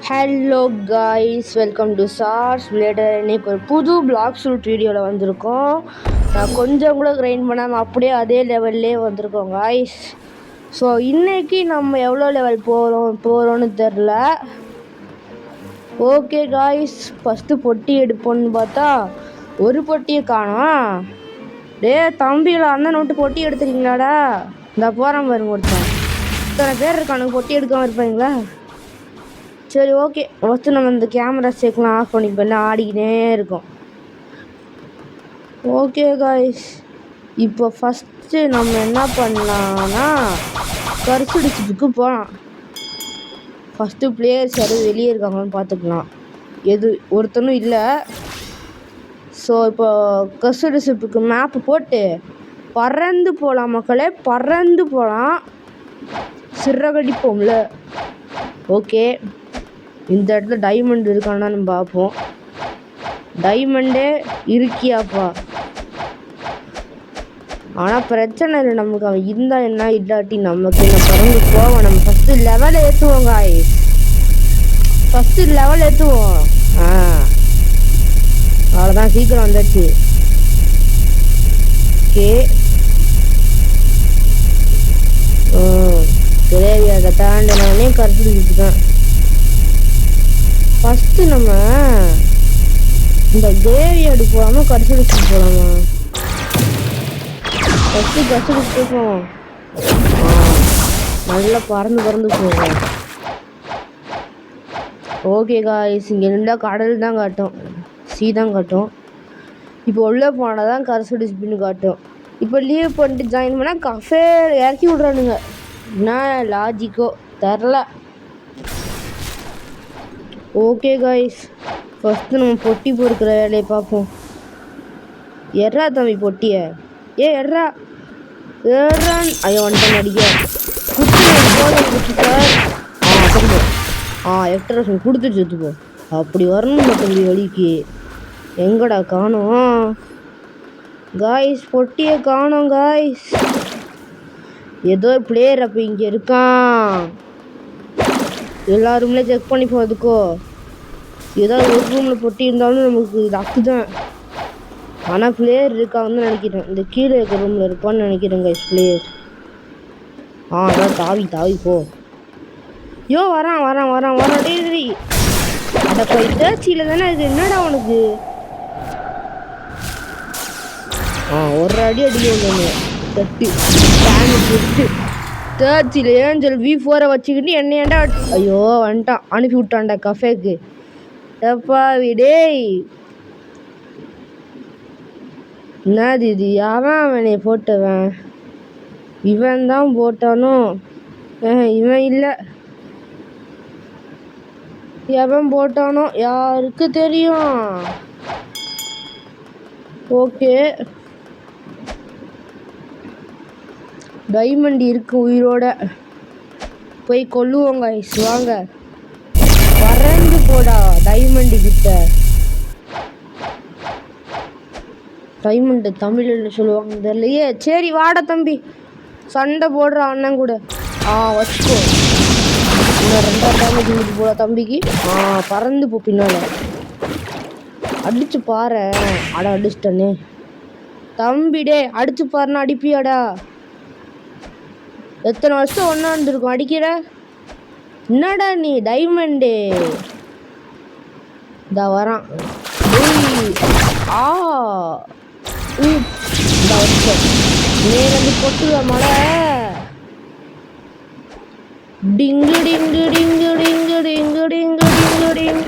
Hello guys, welcome to சார்ஸ் விளையாட. இன்னைக்கு ஒரு புது பிளாக் ஷூட் வீடியோவில் வந்திருக்கோம். நான் கொஞ்சம் கூட கிரைண்ட் பண்ணாமல் அப்படியே அதே லெவல்லே வந்திருக்கோம் காய்ஸ். ஸோ இன்றைக்கி நம்ம எவ்வளோ லெவல் போகிறோன்னு தெரில. ஓகே காய்ஸ், ஃபஸ்ட்டு பொட்டி எடுப்போன்னு பார்த்தா ஒரு பொட்டியை காணோம். தம்பியில் அண்ணன் விட்டு பொட்டி எடுத்துருக்கீங்களாடா? இந்த போகிறேன் பாருங்க, ஒருத்தன் இத்தனை பேர் இருக்கானுங்க, பொட்டி எடுக்காமல் இருப்பாங்களா? சரி ஓகே, ஃபஸ்ட்டு நம்ம இந்த கேமரா செக்லாம் ஆஃப் பண்ணி பண்ண ஆடிக்கிட்டே இருக்கோம். ஓகே காய்ஸ், இப்போ ஃபஸ்ட்டு நம்ம என்ன பண்ணலான்னா கர்சுடிச்சுக்கு போகலாம். ஃபஸ்ட்டு பிளேயர்ஸ் யாரும் வெளியே இருக்காங்கன்னு பார்த்துக்கலாம். ஒருத்தனும் இல்லை. ஸோ இப்போ கர்சுடிச்சுக்கு மேப்பு போட்டு பறந்து போகலாம் மக்களே, பறந்து போகலாம், சிறகடிப்போம்ல. ஓகே, இந்த இடத்துல டைமண்ட் இருக்கான்னு பார்ப்போம். டைமண்டே இருக்கியாப்பா? ஆனால் பிரச்சனை இல்லை, நமக்கு அவன் இருந்தால் என்ன இல்லாட்டி நமக்கு என்ன பறந்து போவோம். நம்ம ஃபஸ்ட்டு லெவல் ஏற்றுவோம் காய்ஸ், ஃபஸ்ட்டு லெவல் ஏற்றுவோம். அவ்வளோதான், சீக்கிரம் வந்துடுச்சு. ஓகே, கிரேவி அதை தாண்டினே கருத்துக்கிட்டு தான். ஃபஸ்ட்டு நம்ம இந்த கிரேவி அடி போகாமல் கடிச்சுட்டு போகலாமா? ஃபஸ்ட்டு கடிச்சுட்டு போவோம். நல்லா பறந்து போவோம். ஓகே காய்ஸ், இங்கே இருந்தால் கடல் தான் காட்டும், சீ தான் காட்டும். இப்போ உள்ளே போனால் தான் கரிசுடிச்சுன்னு காட்டும். இப்போ லீவ் பண்ணிட்டு ஜாயின் பண்ணால் கஃபே இறக்கி விட்றானுங்க. என்ன லாஜிக்கோ தெரில. ஓகே காய்ஸ், ஃபஸ்ட்டு நம்ம பொட்டி பொறுக்கிற வேலையை பார்ப்போம். எட்ரா தம்பி பொட்டியை, எட்ரா ஐயோ வந்துட்டேன் அடிக்க. குச்சி சார். எக்ட்ரா கொடுத்துட்டு எடுத்துப்போ. அப்படி வரணும் தம்பி வழிக்கு. எங்கடா காணோம் காய்ஸ், பொட்டியை காணோம் காய்ஸ். ஏதோ ஒரு பிளேயர் அப்போ இங்கே இருக்கான். எல்லா ரூம்லேயும் செக் பண்ணி போகிறதுக்கோ. ஏதாவது ஒரு ரூமில் பொட்டி இருந்தாலும் நமக்கு லக்கு தான். ஆனால் பிளேயர் இருக்காங்கன்னு நினைக்கிறேன். இந்த கீழே இருக்க ரூமில் இருப்பான்னு நினைக்கிறேன் கைஸ் பிளேயர். அதான் தாவி போ. வரான் டேரி. அதை போய் தேர்ச்சியில் தானே இது. என்னடா உனக்கு ஒரு அடி ஒன்று தட்டு தட்டு. தேர்ச்சியில் ஏஞ்சல் V4 வச்சுக்கிட்டு என்னையாண்டா ஐயோ வந்துட்டான், அனுப்பி விட்டான்டா கஃபேக்கு. எப்பா விடேய், என்னது இது? அவனை போட்டவன் இவன் தான் போட்டானோ? இவன் இல்லை, எவன் போட்டானோ யாருக்கு தெரியும். ஓகே, டைமண்ட் இருக்கு உயிரோட, போய் கொல்லுவோங்க ஐஸ். வாங்க, பறந்து போடா டைமண்டு கிட்ட. டைமண்டு தமிழ்ல சொல்லுவாங்க தெரியலையே. சரி வாடா தம்பி, சண்டை போடுற அண்ணன் கூட. வச்சுக்கோ. இன்னும் 2 டேமேஜ் இருக்கு போல தம்பிக்கு. பறந்து போ பின்னால. அடிச்சு பாரு. அடிச்சிட்டனே தம்பிடே. அடிச்சு பாருன்னா அடிப்பியாடா? எத்தனை வருஷம் ஒன்றா இருந்திருக்கும், அடிக்கிற என்னடா நீ? டைமண்டு இந்த வரான். நேரம் பொட்டுவ மழை. டிங்கு டிங்கு டிங்கு டிங்கு டிங்கு டிங்கு டிங்கு டிங்.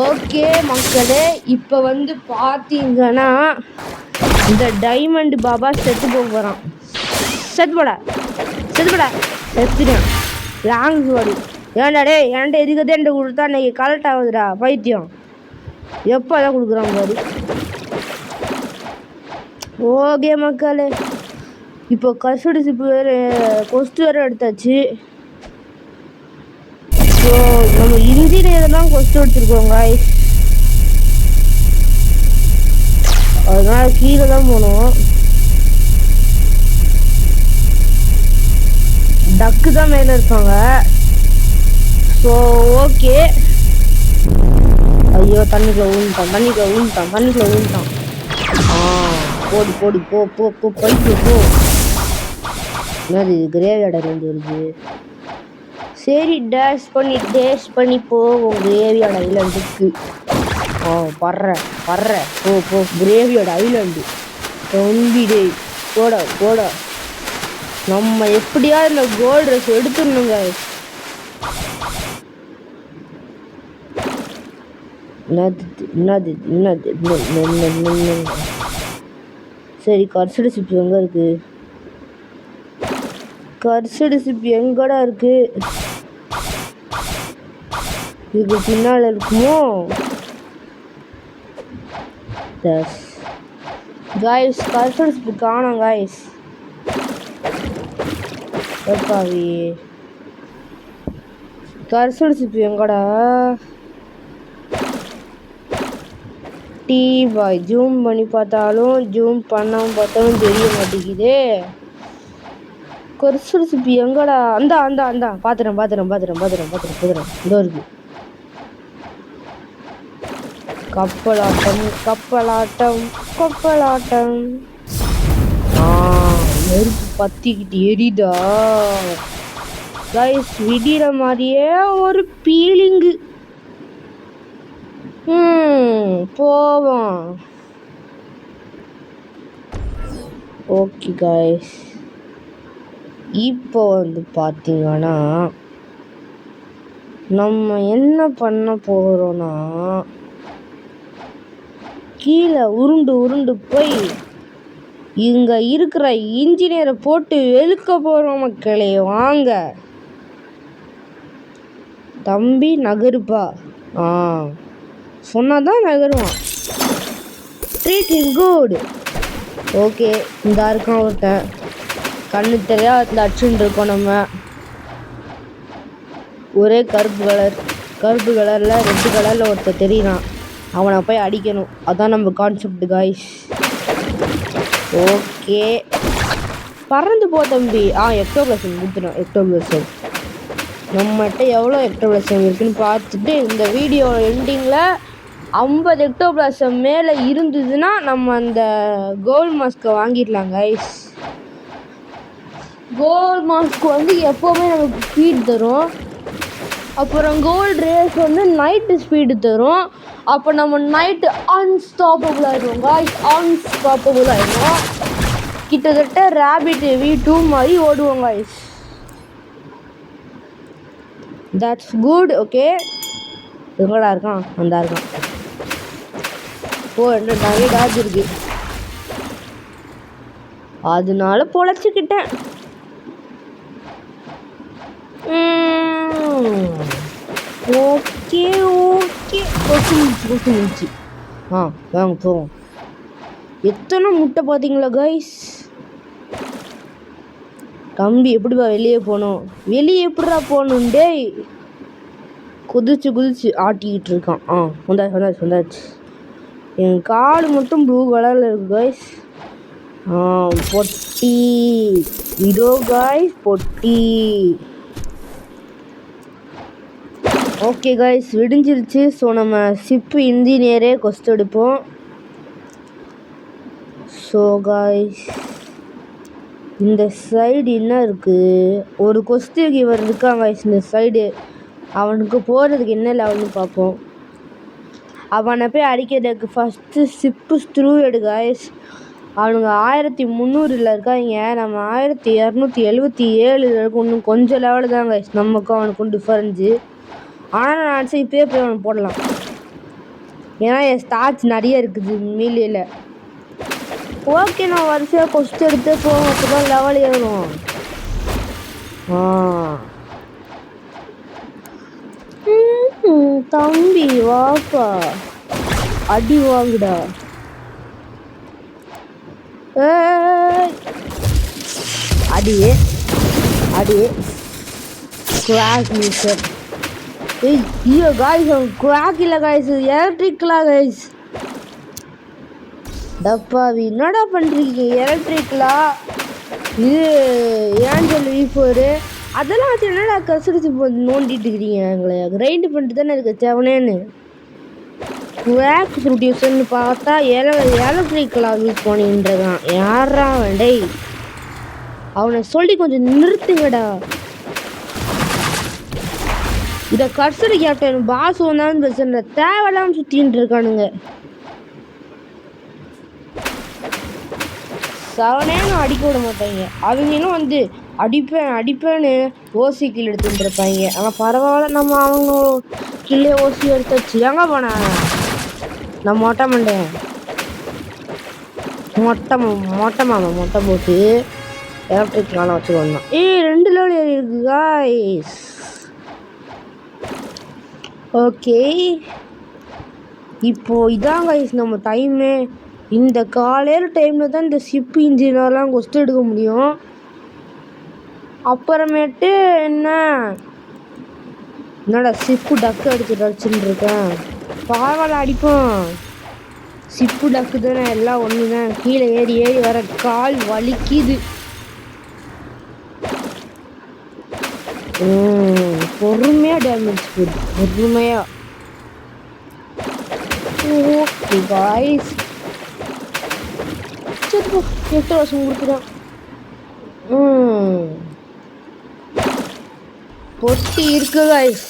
ஓகே மக்களே, இப்போ வந்து பார்த்தீங்கன்னா இந்த டைமண்ட் பாபா செத்து போகிறான். செத்துப்படா செத்துட்டேன். லாங் சோடி ஏன்டா டே, என்கிட்ட எதுக்கதே என்கிட்ட கொடுத்தா இன்னைக்கு கரெக்ட் ஆகுதுடா பைத்தியம். எப்போ தான் கொடுக்குறான் பாரு. ஓகே மக்களே, இப்போ கர்சுடிச்சு வேறு கொஸ்ட் வேறு எடுத்தாச்சு. ஸோ நம்ம இன்ஜினியர் தான் கொஸ்ட் எடுத்துருக்கோம் காய்ஸ். அதனால கீழே தான் போகணும். டக்கு தான் மேலே இருப்பாங்க. So okay. ஐயோ தண்ணிக்குள்ள ஊன்ட்டான். போடு போடு போ போ போ பைக்கு போ. என்னது கிரேவியார்டு இருந்து வருது. சரி டேஷ் பண்ணி போ உன் கிரேவியார்டு ஐலாண்டுக்கு. பர்ற போ போ கிரேவியார்டு ஐலாண்டு. தம்பிடே போடா. நம்ம எப்படியா இந்த கோல்டு ட்ரெஸ் எடுத்துடணுங்க. என்னது சரி கர்சடு சிப் எங்க இருக்கு? கர்சடு சிப் எங்கடா இருக்கு? இதுக்கு பின்னால இருக்குமோ? காய்ஸ் கர்சடு சிப் காணோம் காய்ஸ். எப்பாவி கர்சடு சிப் எங்கடா? பாய் ஜூம் பண்ணி பார்த்தாலும் ஜூம் பண்ணாமல் பார்த்தாலும் தெரிய மாட்டேங்குது. கர்சடு சிப்பி எங்கடா? அந்த பார்த்துறேன் இதோ இருக்கு. கப்பலாட்டம் நெருப்பு பத்திக்கிட்டு எரிதா கைஸ். விடிற மாதிரியே ஒரு பீலிங்கு. போவோம். ஓகே கைஸ், இப்போ பார்த்தீங்கன்னா நம்ம என்ன பண்ண போகிறோன்னா கீழே உருண்டு போய் இங்கே இருக்கிற இன்ஜினியரை போட்டு வெளுக்க போகிறோம் மக்களே. வாங்க தம்பி நகருப்பா. சொன்னாதான் நகருவான். Treat is good. ஓகே இந்த இருக்கான் ஒருத்தன். கண்ணு தெரியா இந்த அச்சுன்னு இருக்கோம். நம்ம ஒரே கருப்பு கலரில் ரெட்டு கலரில் ஒருத்தர் தெரியுறான். அவனை போய் அடிக்கணும். அதான் நம்ம கான்செப்ட் காய்ஸ். ஓகே பறந்து போ தம்பி. எக்டோபிளஸன் கொடுத்துட்டோம். எக்டோபிளஸன் நம்மகிட்ட எவ்வளோ எக்டோபிளஸன் இருக்குன்னு பார்த்துட்டு இந்த வீடியோ எண்டிங்கில் 50 எக்டோபிளஸன் மேலே இருந்ததுன்னா நம்ம அந்த கோல்ட் மாஸ்க்கை வாங்கிடலாம் கைஸ். கோல்ட் மாஸ்க் எப்போவுமே நமக்கு ஸ்பீட் தரும். அப்புறம் கோல்டு ரேஸ் நைட்டு ஸ்பீடு தரும். அப்போ நம்ம நைட்டு அன்ஸ்டாப்பபிள் ஆகிடுவோம் காய்ஸ். அன்ஸ்டாப்பபிள் ஆகிடுவோம். கிட்டத்தட்ட ரேபிட் V2 மாதிரி ஓடுவோம் காய்ஸ். That's good. ஓகே எங்கடா இருக்கான்? அந்த இருக்கான். நிறைய டாஜ் இருக்கு, அதனால பொழைச்சிக்கிட்டேன். ஓகே கொசு முடிச்சு. வாங்க போவோம். எத்தனை முட்டை பார்த்தீங்களா கைஸ்? தம்பி எப்படிப்பா வெளியே போகணும்? வெளியே எப்படிடா போகணும்? டேய் குதிச்சு ஆட்டிக்கிட்டு இருக்கான். வந்தாச்சு. என் கால் மட்டும் ப்ளூ கலரில் இருக்கு கைஸ். பொட்டி இதோ கைஸ் பொட்டி. ஓகே கைஸ் விடிஞ்சிருச்சு. ஸோ நம்ம ஷிப்பு இன்ஜினியரே கொஸ்ட் எடுப்போம். ஸோ கைஸ் இந்த சைடு என்ன இருக்குது? ஒரு கொஸ்டின் கிவர் இருக்கான் கைஸ் இந்த சைடு. அவனுக்கு போகிறதுக்கு என்ன லெவல்னு பார்ப்போம். அவனை போய் அடிக்கிறதுக்கு ஃபஸ்ட்டு ஷிப்பு ஸ்க்ரூ எடு கைஸ். அவனுங்க 1300 இருக்காங்க. நம்ம 1277 இருக்கு. இன்னும் கொஞ்சம் லெவலு தான் கைஸ் நமக்கும் அவனுக்கும் டிஃபரன்ஸு. ஆனால் நான் நினச்சேன் இப்போயே போய் அவனை போடலாம். ஏன்னா என் ஸ்டார்ச் நிறைய இருக்குது மீலியில். ஓகே நான் வரிசையாக கொஸ்ட் எடுத்து போவோம். அப்போ தான் லெவல் ஏறணும். தம்பி வாப்பா அடி வாங்குடா. அடியே கிராக் மிஸ்டர். ஐயோ காய்ஸ் கிராக் இல்லை காய்ஸ், எலக்ட்ரிக்கலா காய்ஸ். டப்பாவி என்னடா பண்ணுறீங்க? எலக்ட்ரிக்கலா இது ஏஞ்சல் V4. அதெல்லாம் வச்சு என்னடா கசடிச்சு நோண்டிட்டு இருக்கிறீங்க எங்களை கிரைண்ட் பண்ணிட்டு தானே இருக்க தேவனேன்னு வேக் ப்ரொடியூசர்னு பார்த்தா எலக்ட்ரிக்கலாக யூஸ் பண்ணிட்டுருக்கான் யாரா வேண்டை அவனை சொல்லி கொஞ்சம் நிறுத்துங்கடா இதை கர்சரி கேப்டன் பாஸ் வந்தாலும் பிரச்சனை தேவையில்லாம சுத்தின்னு இருக்கானுங்க சவனேன்னு அடிக்க விட மாட்டாங்க அவங்களும் வந்து அடிப்பேன்னு ஓசி கீழ் எடுத்துட்டு இருப்பாங்க ஆனால் பரவாயில்ல நம்ம அவங்க கீழே ஓசி எடுத்தாச்சு எங்க போனேன் நான் மொட்டை மண்டேன் மொட்டை போட்டு எலக்ட்ரிக் நாளாக வச்சு வந்தோம் 2 லெவல் ஏறி இருக்கு காய்ஸ் ஓகே இப்போ இதான் காய்ஸ் நம்ம டைமு இந்த காலையில் டைமில் தான் இந்த ஷிப் இன்ஜினெலாம் கொஸ்ட் எடுக்க முடியும் அப்புறமேட்டு என்னடா ஷிப்பு டக்கு அடிச்சுன்னு இருக்கேன் பரவாயில்ல அடிப்போம் ஷிப்பு டக்கு தானே எல்லாம் ஒன்று தான் கீழே ஏறி வர கால் வலிக்குது பொறுமையாக டேமேஜ் போகுது பொறுமையாக ஓகே காய்ஸ் எட்டு வருஷம் கொடுத்துட்டேன் பொட்டி இருக்கு காய்ஸ்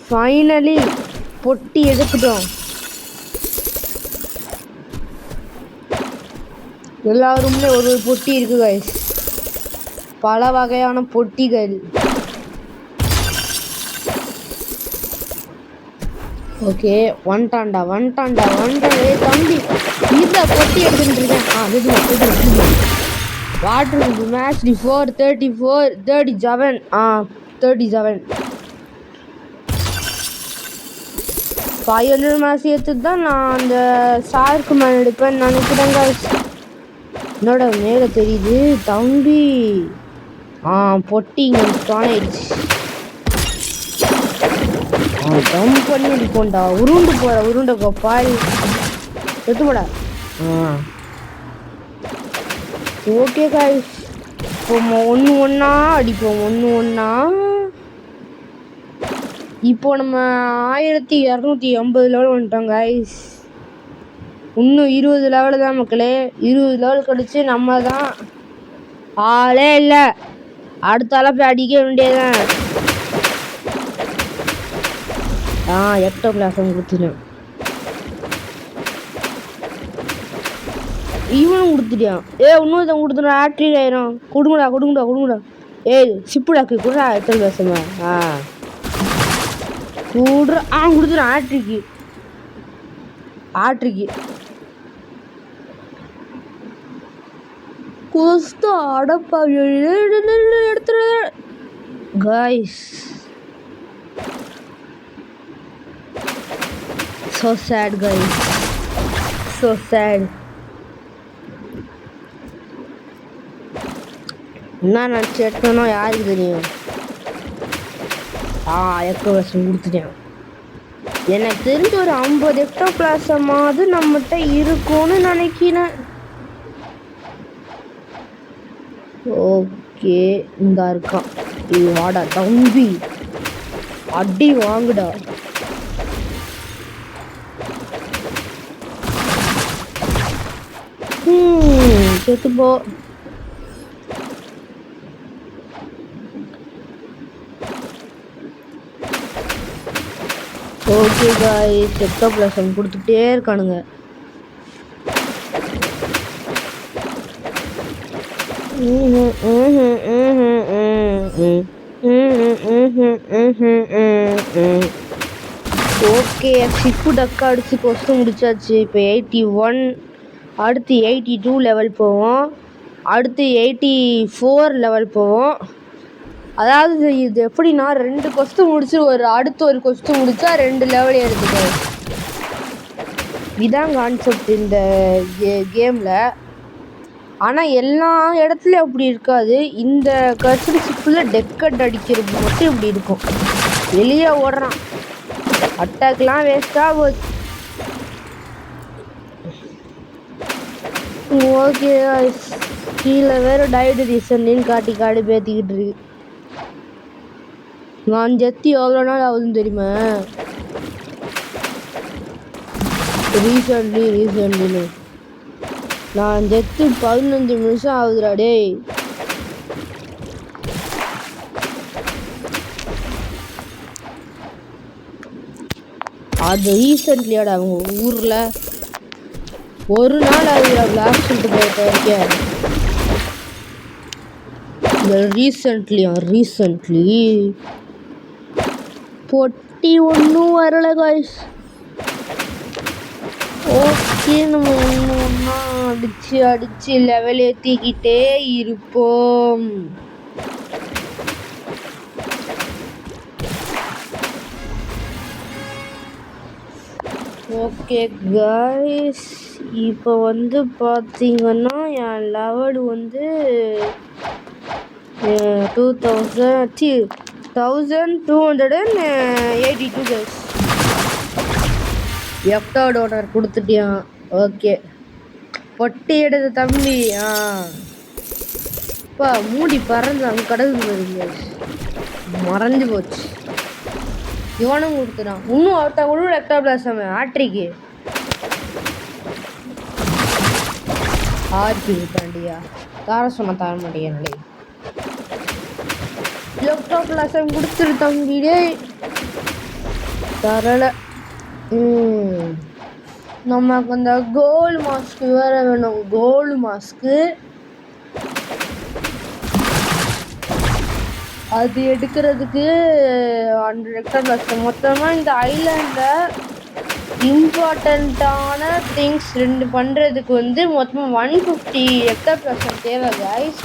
ஃபைனலி பொட்டி எடுத்துட்டோம் எல்லா ரூம்லேயும் ஒரு பொட்டி இருக்கு காய்ஸ் பல வகையான பொட்டிகள் ஓகே வந்துட்டான்டா தம்பி இந்த பொட்டி எடுத்துட்டு இருக்கேன் வாட்டர் மேட்ச் 37 500 மேட்ச் எடுத்து தான் நான் அந்த சாருக்கு மேலே எடுப்பேன்னு நினைக்கிறேங்க என்னோட மேலே தெரியுது தம்பி பொட்டி இங்கே ஸ்டான் ஆயிடுச்சு தம் பண்ணி அடிப்போண்டா உருண்டை கோப்பால் எடுத்து போடா ஓகே காய்ஸ் இப்போ ஒன்றா அடிப்போம் ஒன்றா இப்போ நம்ம 1280 லெவல் வந்துட்டோம் காய்ஸ் இன்னும் 20 லெவலு தான் மக்களே 20 லெவல் கழிச்சு நம்ம தான் ஆளே இல்லை அடுத்தால போய் அடிக்க வேண்டியதுதான் எக்டோபிளாசம் கொடுத்துட்டேன் இவனும் கொடுத்துட்டியான் இன்னொருத்தன் கொடுத்துட்டா ஆட்ரிக் ஆயிரும் கொடுங்கடா சிப்புடாக்கு கூட எக்டோபிளாசமா கொடுத்துட்டான் ஆட்ரிக்கு கோஸ்தா அடப்பா எடுத்துற guys so sad guys so sad நான் நினச்சேட்டனோ யாருக்கு தெரியும் எக்டோபிளாசம் கொடுத்துட்டேன் எனக்கு தெரிஞ்ச ஒரு 50 எக்டோபிளாசமாவது நம்மகிட்ட இருக்கும்னு நினைக்கிறேன் ஓகே இந்த இருக்கான் இது வாடா தம்பி அடி வாங்குடா செத்துப்போ ஓகே காய்ஸ் எக்டோபிளாசம் கொடுத்துட்டே இருக்கானுங்க ஓகே ஷிப்பு டக்கா அடிச்சு கொஸ்து முடிச்சாச்சு இப்போ 81 அடுத்து 82 லெவல் போவோம் அடுத்து 84 லெவல் போவோம் அதாவது இது எப்படின்னா 2 கொஸ்து முடிச்சு அடுத்து ஒரு கொஸ்து முடிச்சா 2 லெவல் ஏறுதுங்க இதான் கான்செப்ட் இந்த கேமில் ஆனால் எல்லா இடத்துலையும் அப்படி இருக்காது இந்த கர்சரி ஷிப்பில் டெக்கட் அடிக்கிறது மட்டும் இப்படி இருக்கும் வெளியே ஓடுறான் அட்டாக்லாம் வேஸ்ட்டாக போச்சு ஓகே கீழே வேற டைடு ரீசன்ட்னு காட்டி பேத்திக்கிட்டு இருக்கு. நான் ஜெத்தி எவ்வளோ நாள் ஆகுதுன்னு தெரியுமா? ரீசன்ட்லி நான் ஜெத்து 15 நிமிஷம் ஆகுதுடா டேய். அது ரீசன்ட்லியாடா அவங்க ஊரில் ஒரு நாள் ஆகுதுடா பிளாக் சொல்லிட்டு போயிருக்க வரைக்கும். ரீசன்ட்லி பொட்டி ஒன்றும் வரல காய்ஸ். ஓகே, நம்ம ஒன்று ஒன்றா அடித்து லெவல் ஏற்றிக்கிட்டே இருப்போம். ஓகே காய்ஸ், இப்போ வந்து பார்த்தீங்கன்னா என் லெவல் வந்து 1282 கைஸ். எஃப்டோட ஓனர் கொடுத்துட்டியான். ஓகே, பொட்டி எடுத்த தம்பி. அப்பா மூடி பறந்து அங்கே கடவுள் மறைஞ்சு போச்சு. இவனும் கொடுத்துட்டான். இன்னும் ஒருத்தன் கூட லெப்டா பிளாசம் ஆட்ரிக்கு ஆர்பி தாண்டியா தார சொன்ன தர மாட்டேங்க. லெப்டா பிளாசம் கொடுத்துரு தம்பிடே. தரலை. நமக்கு அந்த கோல்டு மாஸ்க்கு வேற வேணும். கோல்டு மாஸ்க்கு அது எடுக்கிறதுக்கு 100 ஹெக்டர் லட்சம். மொத்தமாக இந்த ஐலாண்டில் இம்பார்ட்டண்ட்டான திங்ஸ் 2 பண்ணுறதுக்கு வந்து மொத்தமாக 150 ஹெக்டர் லட்சம் தேவை கைஸ்.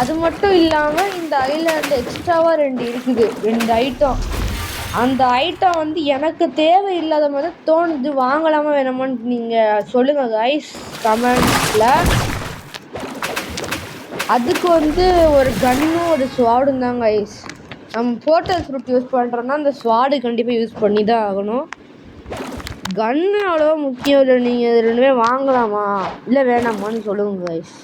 அது மட்டும் இல்லாமல் இந்த ஐலாண்டில் எக்ஸ்ட்ராவாக 2 இருக்குது, 2 ஐட்டம். அந்த ஐட்டம் வந்து எனக்கு தேவை இல்லாத மாதிரி தோணுது. வாங்கலாமா வேணாமான்னு நீங்கள் சொல்லுங்கள் கைஸ் கமெண்ட்ஸில். அதுக்கு வந்து ஒரு கன்னும் ஒரு ஸ்வாடும் தான் கைஸ். நம்ம போர்ட்டல் ஃப்ரூட் யூஸ் பண்ணுறோன்னா அந்த ஸ்வாடு கண்டிப்பாக யூஸ் பண்ணி தான் ஆகணும். கன்னு அவ்வளோவா முக்கியம் இல்லை. நீங்கள் இது 2மே வாங்கலாமா இல்லை வேணாமான்னு சொல்லுங்கள் கைஸ்.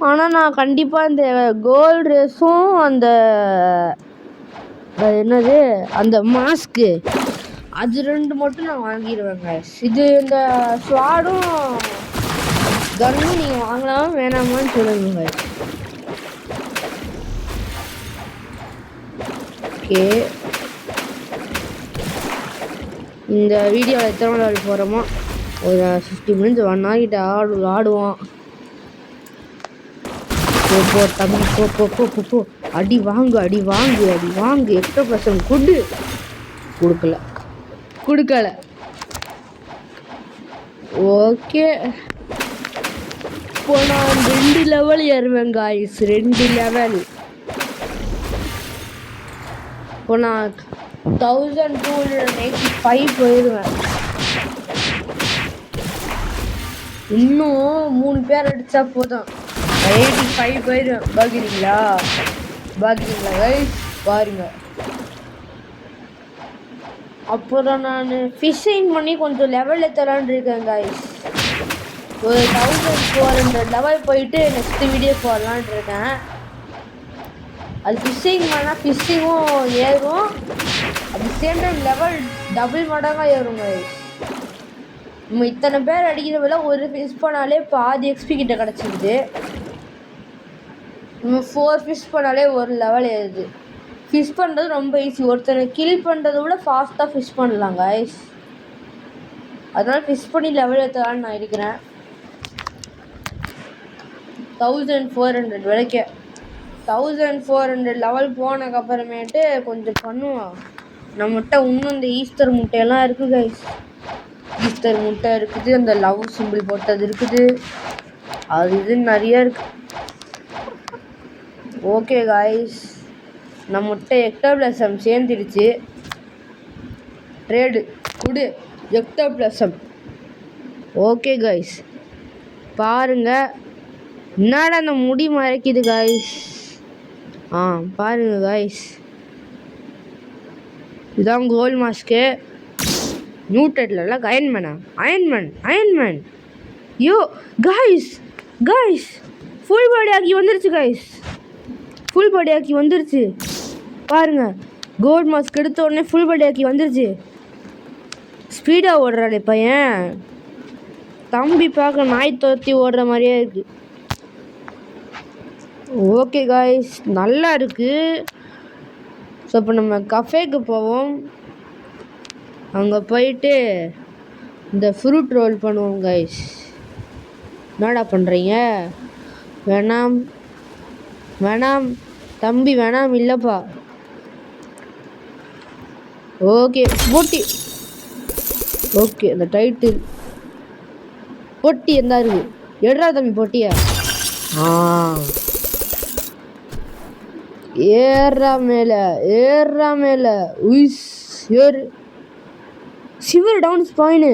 ஆனால் நான் கண்டிப்பாக இந்த கோல்டு ரேஸும் அந்த என்னது அந்த மாஸ்க்கு அது 2 மட்டும் நான் வாங்கிடுவேங்க. இது இந்த ஸ்வாடும் கன்னும் நீங்கள் வாங்கலாமா வேணாமான்னு சொல்லுங்க. ஓகே, இந்த வீடியோவில் எத்தனை நாள் போகிறோமோ ஒரு 50 மினிட்ஸ் 1 hour கிட்ட ஆடுவோம். போ தம்பி போ. அடி வாங்கு. எக்ஸ்ட்ரா பர்சன்ட் கொடுக்கல. ஓகே, இப்போ நான் 2 லெவல் ஏறுவேன் காய்ஸ். 2 லெவல். இப்போ நான் 1285 போயிடுவேன். இன்னும் 3 பேர் அடித்தா போதும் 85 போயிடுவேன். பார்க்குறீங்களா கைஸ் பாருங்க. அப்புறம் நான் ஃபிஷ்ஷிங் பண்ணி கொஞ்சம் லெவல் ஏற்றலான்னு இருக்கேன் கைஸ். ஒரு 1400 லெவல் போயிட்டு நெக்ஸ்ட் வீடியோ போடலான் இருக்கேன். அது ஃபிஷ்ஷிங் பண்ணால் ஃபிஷ்ஷிங்கும் ஏறும், அது சேம் டைம் லெவல் டபுள் மடங்காக ஏறும் கைஸ். நம்ம இத்தனை பேர் அடிக்கிறவங்கள ஒரு ஃபிஷ் பண்ணாலே பாதி எக்ஸ்பி கிட்ட கிடச்சிடுது. நம்ம 4 ஃபிஷ் பண்ணாலே ஒரு லெவல் ஏறுது. ஃபிஷ் பண்ணுறது ரொம்ப ஈஸி. ஒருத்தனை கில் பண்ணுறத விட ஃபாஸ்ட்டாக ஃபிஷ் பண்ணலாம் கைஸ். அதனால் ஃபிஷ் பண்ணி லெவல் ஏற்றலான்னு நான் இருக்கிறேன். 1400 வரைக்கும் 1400 லெவல் போனதுக்கப்புறமேட்டு கொஞ்சம் பண்ணுவோம். நம்மகிட்ட இன்னும் இந்த ஈஸ்டர் முட்டையெல்லாம் இருக்குது கைஸ். ஈஸ்டர் முட்டை இருக்குது, அந்த லவ் சிம்பிள் போட்டது இருக்குது, அது இதுன்னு நிறைய இருக்குது. ஓகே காய்ஸ், நம்மகிட்ட எக்டோபிளசம் சேர்ந்துடுச்சு. ட்ரேடு குடு எக்டோபிளசம். ஓகே காய்ஸ், பாருங்க என்னடா அந்த முடி மறைக்குது காய்ஸ். பாருங்க காய்ஸ், இதுதான் கோல்ட் மாஸ்க்கு. நியூட்டட்ல அயன்மேனா அயன்மேன் யோ காய்ஸ் ஃபுல் பாடி ஆக்கி வந்துருச்சு பாருங்க. கோல்ட் மாஸ்க் எடுத்த உடனே ஃபுல் பாடி ஆக்கி வந்துருச்சு. ஸ்பீடாக ஓடுறாளே பையன். தம்பி பார்க்க நாய் துரத்தி ஓடுற மாதிரியே இருக்கு. ஓகே காய்ஸ், நல்லா இருக்கு. ஸோ இப்போ நம்ம கஃபேக்கு போவோம். அங்கே போயிட்டு இந்த ஃப்ரூட் ரோல் பண்ணுவோம் காய்ஸ். என்னடா பண்ணுறீங்க? வேணாம் தம்பி, வேணாம் இல்லைப்பா. ஓகே போட்டி. ஓகே அந்த டைட்டில் போட்டி எந்த இருக்கு? எடுறா தம்பி போட்டியா. ஏறா மேலே உயிஸ் ஏறு. சிவர் டவுன் ஸ்பாயின்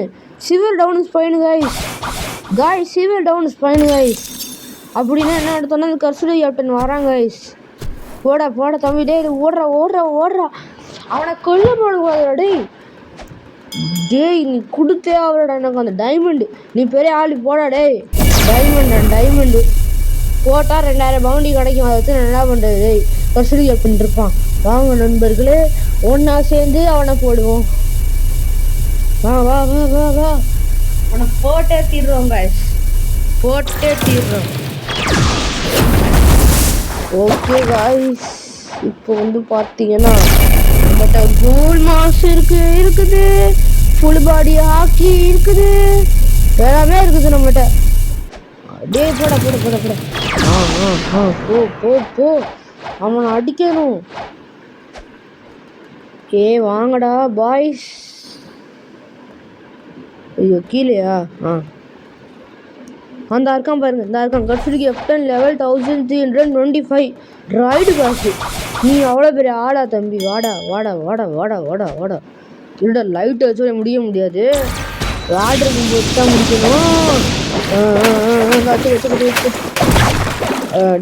காய்ஸ். அப்படின்னா என்ன எடுத்தோன்னா அந்த கர்சுடி கேப்டன் வராங்க காய்ஸ். போடா தம்பி. டே ஓடுறா. அவனை கொல்ல போடுவாடா. டேய் நீ கொடுத்தே அவரோட எனக்கு அந்த டைமண்டு. நீ பெரிய ஆளு போடா. டேய் டைமண்டு போட்டால் 2000 பவுண்டி கிடைக்கும். அதை வச்சு என்ன பண்ணுறது? டேய் கர்சுடி கேப்டன் இருப்பான். வாங்க நண்பர்களே, ஒன்றா சேர்ந்து அவனை போடுவோம். வா அவனை போட்டே தீர்றோம் காய்ஸ். ஓகே காய்ஸ், இப்போ வந்து பார்த்தீங்கன்னா நம்மகிட்ட கோல்ட் மாஸ் இருக்குது, ஃபுல் பாடி ஹாக்கி இருக்குது, எல்லாமே இருக்குது நம்மகிட்ட. டேய் போட போ அவனை அடிக்கணும். வாங்கடா பாய்ஸ். ஐயோ கீழேயா? அந்த இருக்கான் பாருங்க, இந்த இருக்கான் கர்சுடி கேப்டன் லெவல் 1325 ரைடு காசு. நீ அவ்வளோ பெரிய ஆடா தம்பி. வாடா இல்லைடா, லைட் வச்சு முடியாது. ஆர்டருக்கு போட்டு தான் முடிக்கணும்.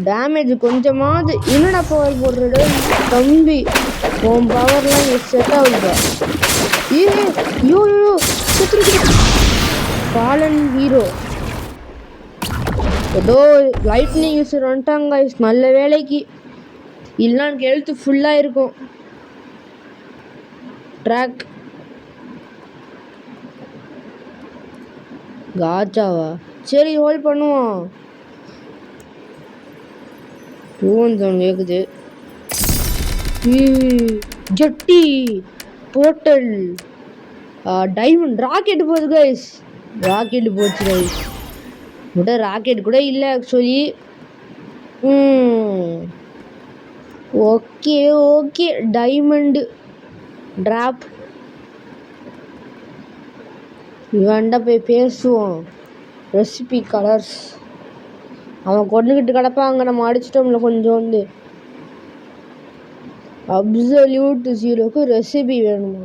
டேமேஜ் கொஞ்சமாவது என்னடா பவர் போடுறது தம்பி. உன் பவர்லாம் செட் ஆகுதுப்பா. Yo fallen hero. ஏதோ லைட்னிங் யூஸர் வந்துட்டாங்க காய்ஸ். நல்ல வேலைக்கு இல்லைன்னா எனக்கு ஹெல்த் ஃபுல்லாக இருக்கும். ட்ராக் காச்சாவா? சரி ஹோல்ட் பண்ணுவோம். 217 கேட்குது. ஜட்டி போர்ட்டல் டைமண்ட் ராக்கெட் போகுது கைஸ். போச்சு கைஸ். ராக்கெட் கூட இல்லை ஆக்சுவலி. Okay diamond drop. இவன்டா போய் பேசுவோம். ரெசிபி கலர்ஸ் அவன் கொண்டுக்கிட்டு கிடப்பாங்க. நம்ம அடிச்சிட்டோம்ல கொஞ்சோண்டு. அப்சல்யூட் 0க்கு ரெசிபி வேணுமா?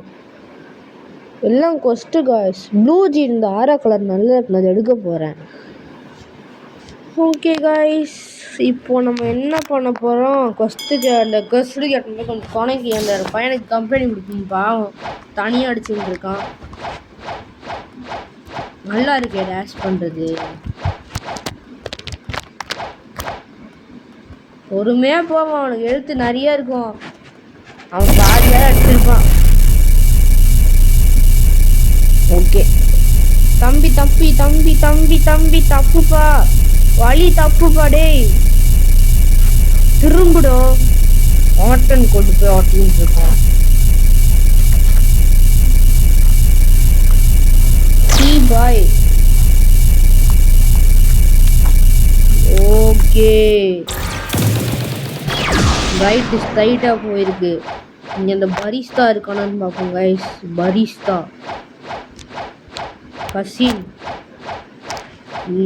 எல்லாம் கொஸ்ட்டு காய்ஸ். ப்ளூ ஜீன் இந்த ஆரா கலர் நல்லா இருக்கு, நான் எடுக்க போகிறேன். ஓகே காய்ஸ், இப்போ நம்ம என்ன பண்ண போகிறோம்? அந்த கர்சுடி கேப்டன் கொஞ்சம் துணைக்கு அந்த பையனுக்கு கம்பெனி கொடுக்கும். பாவம் தனியாக அடிச்சுட்டு இருக்கான். நல்லா இருக்கே டேஷ் பண்ணுறது. பொறுமையாக போவான். அவனுக்கு எழுத்து நிறைய இருக்கும். அவன் பாதியாக அடிச்சிருப்பான். ஓகே தம்பி தப்புப்பா. வழி தப்புப்பா. டேய் திரும்பிடும். ஆட்டன் கொண்டு போய் ஆட்டின்னு இருக்கான். பாய். ஓகே ரைட் ஸ்ட்ரைட்டாக போயிருக்கு. இங்கே அந்த பரிஸ்தா இருக்கானு பார்ப்போம் கைஸ். பரிஸ்தா கசின்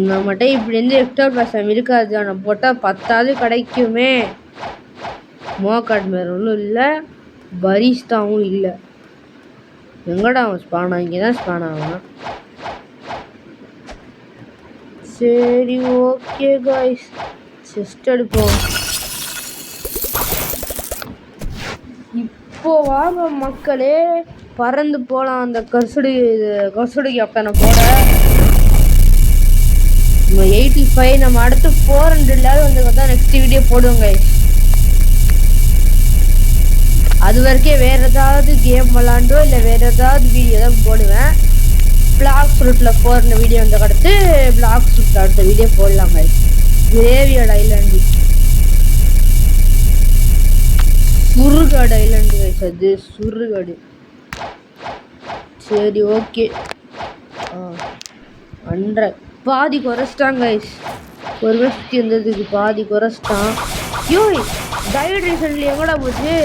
நம்மகிட்ட இப்படி இருந்து எக்ஸ்ட்ரா பேசாம இருக்காது. ஆனால் போட்டால் 10வது கிடைக்குமே. மோகாட் மேலே ஒன்றும் இல்லை, பரிஸ்தாவும் இல்லை. எங்கடா அவன் ஸ்பானா? இங்கே தான் ஸ்பான் ஆவான். சரி ஓகே காய்ஸ், செஸ்ட் எடுப்போம். இப்போ வாங்க மக்களே, பறந்து போகலாம் அந்த கசுடு கேப்டனை போட. 85 நம்ம அடுத்து 400 லெவல் வந்து தான் நெக்ஸ்ட் வீடியோ போடுவோங்க. அது வரைக்கும் வேறு ஏதாவது கேம் விளாண்டோ இல்லை வேறு ஏதாவது வீடியோ தான் போடுவேன். பிளாக் ரூட்டில் போகிற வீடியோ வந்து அடுத்து பிளாக் ரூட்டில் அடுத்த வீடியோ போடலாங்க. கிரேவியர்ட் ஐலாண்டு, சுருகாடு ஐலாண்டு கைஸ், அது சுருகாடு. சரி ஓகே. பாதி குறைச்சிட்டான் கைஸ். ஒரு வருஷத்துக்கு இருந்ததுக்கு பாதி குறைச்சிட்டான். யோய் டைவர்ட் ரீசன்ட்லி எங்கடா போச்சு?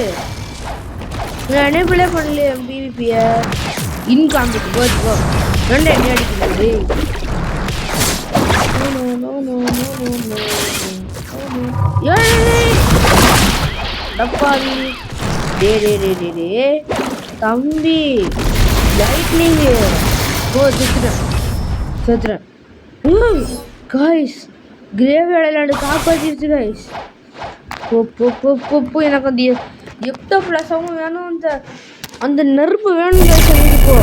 நான் எனேபிளே பண்ணலையே பிவிபியை. இன்காம்பிட்டு போச்சுக்கோ. ரெண்டு என்ன அடிக்கிறது? டப்பாவி டே தம்பி லைட்னிங் ஓ செத்துறேன். காய்ஸ் கிரேவியர்ட் ஐலாண்டு காப்பாற்றிடுச்சு காய்ஸ். போ எனக்கு அந்த எக்டோ பிளஸாகவும் வேணும், அந்த நெருப்பு வேணும் காய்ஸ். எனக்கு இப்போ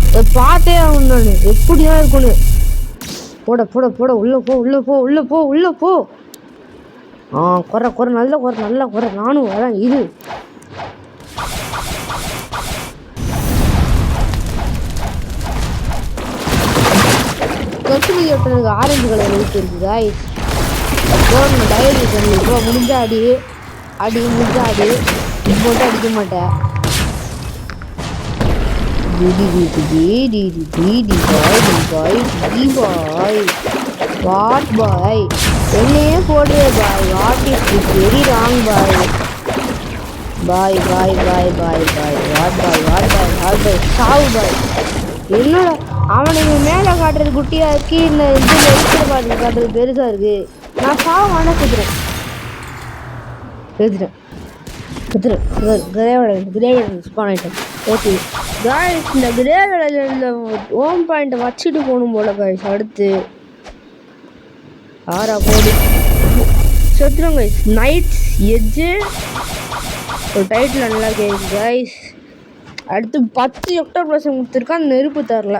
அதை பார்த்தே ஆகணும் நான் எப்படிதான் இருக்குன்னு. போட உள்ள போ. குறை நல்ல குறை நானும் வரேன். இது கசுமி கேப்டனுக்கு ஆரஞ்சு கலர் எழுத்து இருக்கு காய்ஸ். போடணும் டைரி பண்ணி இப்போ முடிஞ்சா அடி இப்போ மட்டும் அடிக்க மாட்டேன். வாட் பாய் என்னையே போடுவே பாய். What is this very wrong பாய். வாட் பாய் சாவு பாய். என்னடா அவனுக்கு மேலே காட்டுறது குட்டியாக இருக்கு, இந்த இதில் இருக்கிற பாட்டு காட்டுறது பெருசாக இருக்கு. நான் சாவான குத்துறேன். கிரேவியர்ட் ஸ்பான் ஆகிட்டேன். ஓகே காய்ஸ், இந்த கிரேவியர்டில் ஹோம் பாயிண்ட்டை வச்சுட்டு போகணும் போல காய்ஸ். அடுத்து போடு செத்துரும் கைஸ். நைட்ஸ் எட்ஜு ஒரு டைட்டில் நல்லா கேட்குது கைஸ். அடுத்து 10 எக்டோ பிளஸ் கொடுத்துருக்கான், நெருப்பு தரல.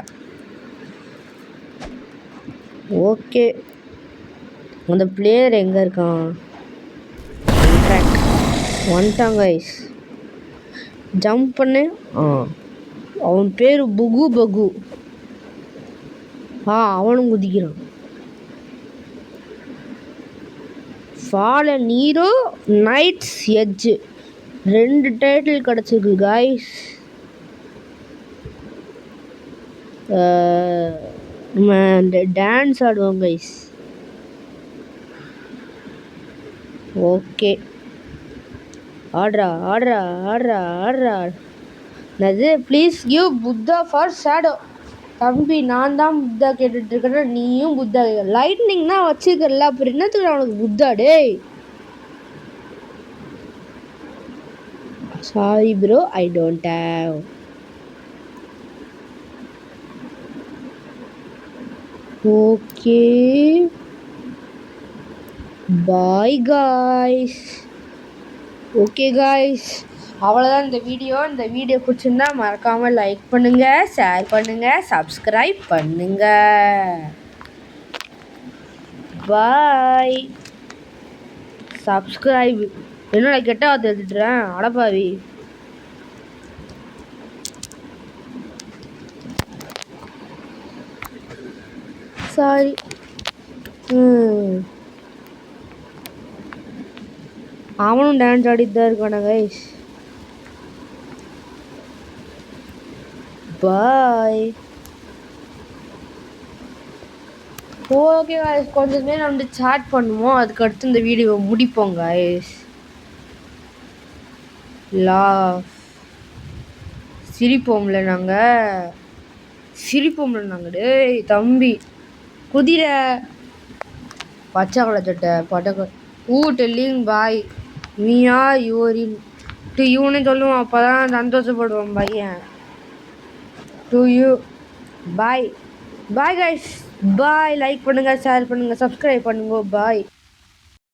ஓகே அந்த பிளேயர் எங்கே இருக்கான்? வந்துட்டான் கைஸ். ஜம்ப் பண்ணு. அவன் பேர் பகு. அவனும் குதிக்கிறான். Fallen hero, knight's edge 2 title கிடச்சிருக்கு காய்ஸ். நம்ம டான்ஸ் ஆடுவோம் கைஸ். ஓகே ஆடுறா. அது please give Buddha for shadow. தம்பி நான் தான் புத்தா கேட்டுட்ருக்கேன், நீயும் புத்தா லைட்னிங் தான் வச்சுருக்கல, அப்புறம் என்னத்துக்கு அவனுக்கு புத்தா? டேய் sorry bro, I don't have. Okay bye guys. Okay guys, அவ்வளோதான் இந்த வீடியோ பிடிச்சிருந்தா மறக்காமல் லைக் பண்ணுங்கள், ஷேர் பண்ணுங்கள், சப்ஸ்கிரைப் பண்ணுங்கள். பாய். சப்ஸ்கிரைப் என்னோட கெட்ட வார்த்தை எடுத்துட்டுறேன் அடப்பாவி. சாரி. அவனும் டான்ஸ் ஆடிட்டு தான் இருக்கான கைஸ். பாய். ஓகே கைஸ், கொஞ்சம் நேரம் வந்து சாட் பண்ணுவோம், அதுக்கடுத்து இந்த வீடியோவை முடிப்போம் கைஸ். சிரிப்போம்ல நாங்கள். டேய் தம்பி குதிரை பச்சை கலர் சட்டை பட்டக்க டெல்லிங் பாய் மீயா யூரின் டு யூன்னு சொல்லுவோம், அப்போ தான் சந்தோஷப்படுவோம் பையன். To you bye guys. Bye. Like பண்ணுங்கள், ஷேர் பண்ணுங்கள், சப்ஸ்கிரைப் பண்ணுங்க. பாய்.